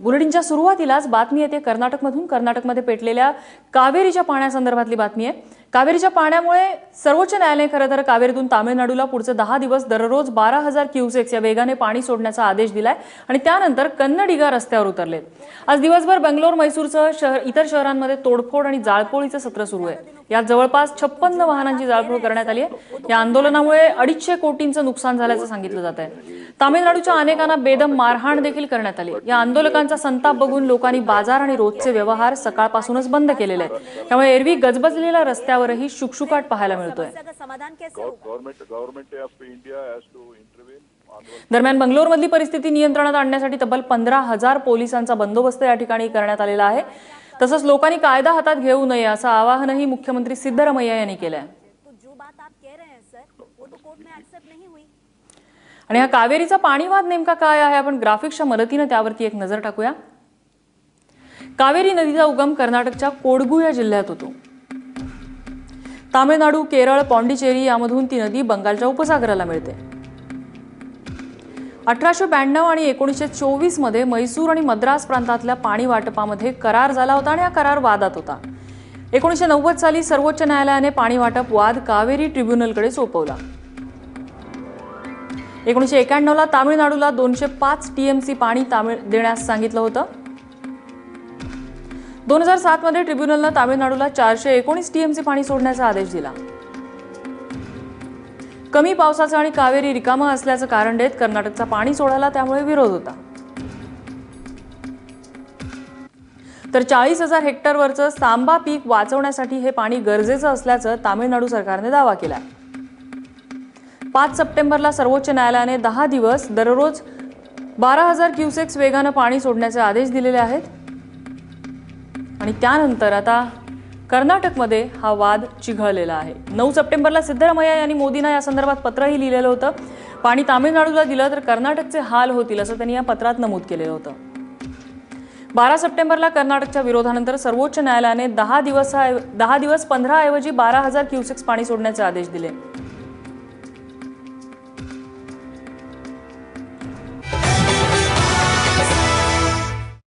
बुलेटिनच्या सुरुवातीलाच बातमी येते कर्नाटकमधून। कर्नाटकमध्ये पेटलेल्या कावेरीच्या पाण्यासंदर्भातली बातमी आहे। कावेरीच्या पाण्यामुळे सर्वोच्च न्यायालय खरं तर कावेरीतून तामिळनाडूला पुढचे 10 दिवस दररोज 12,000 क्युसेक्स या वेगाने पाणी सोडण्याचा आदेश दिलाय आणि त्यानंतर कन्नडिगा रस्त्यावर उतरलेत। आज दिवसभर बेंगलोर मैसूरसह इतर शहरांमध्ये तोडफोड आणि जाळपोळीचं सत्र सुरू आहे। यात जवळपास 56 वाहनांची जाळपोळ करण्यात आली आहे। या आंदोलनामुळे 250 कोटींचं नुकसान झाल्याचं सांगितलं जात आहे। तामिळनाडूच्या अनेकांना बेदम मारहाण देखील करण्यात आली। या आंदोलकांचा संताप बघून लोकांनी बाजार आणि रोजचे व्यवहार सकाळपासूनच बंद केलेले आहेत। त्यामुळे एरवी गजबजलेल्या रस्त्यावरही शुकशुकाट पाहायला मिळतोय। दरम्यान बंगलोरमधली परिस्थिती नियंत्रणात आणण्यासाठी तब्बल 15,000 पोलिसांचा बंदोबस्त या ठिकाणी करण्यात आलेला आहे। तसंच लोकांनी कायदा हातात घेऊ नये असं आवाहनही मुख्यमंत्री सिद्धरामय्या यांनी केलं आहे। आणि हा कावेरीचा पाणीवाद नेमका काय आहे आपण ग्राफिक्सच्या मदतीने त्यावरती एक नजर टाकूया। कावेरी नदीचा उगम कर्नाटकच्या कोडगू या जिल्ह्यात होतो। तामिळनाडू, केरळ, पॉंडिचेरी यामधून ती नदी बंगालच्या उपसागराला मिळते। 1892 आणि 1924 मध्ये मैसूर आणि मद्रास प्रांतातल्या पाणी वाटपामध्ये करार झाला होता आणि हा करार वादात होता। 1990 साली सर्वोच्च न्यायालयाने पाणी वाटप वाद कावेरी ट्रिब्युनलकडे सोपवला। 1991 ला तामिळनाडूला 205 टीएमसी पाणी देण्यास सांगितलं होतं। 2007 मध्ये ट्रिब्युनलनं तामिळनाडूला 419 टीएमसी पाणी सोडण्याचा आदेश दिला। कमी पावसाचं आणि कावेरी रिकामं असल्याचं कारण देत कर्नाटकचा पाणी सोडायला त्यामुळे विरोध होता। तर 40,000 हेक्टरवरचं सांबा पीक वाचवण्यासाठी हे पाणी गरजेचं असल्याचं तामिळनाडू सरकारने दावा केलाय। 5 सप्टेंबरला सर्वोच्च न्यायालयाने 10 दिवस दररोज 12,000 क्युसेक्स वेगानं पाणी सोडण्याचे आदेश दिलेले आहेत। आणि त्यानंतर आता कर्नाटकमध्ये हा वाद चिघळलेला आहे। 9 सप्टेंबरला सिद्धरामय्या यांनी मोदींना या संदर्भात पत्रही लिहिलेलं होतं। पाणी तामिळनाडूला दिलं तर कर्नाटकचे हाल होतील असं त्यांनी या पत्रात नमूद केलेलं होतं। 12 सप्टेंबरला कर्नाटकच्या विरोधानंतर सर्वोच्च न्यायालयाने 10 दिवस 15 ऐवजी 12,000 क्युसेक्स पाणी सोडण्याचे आदेश दिले।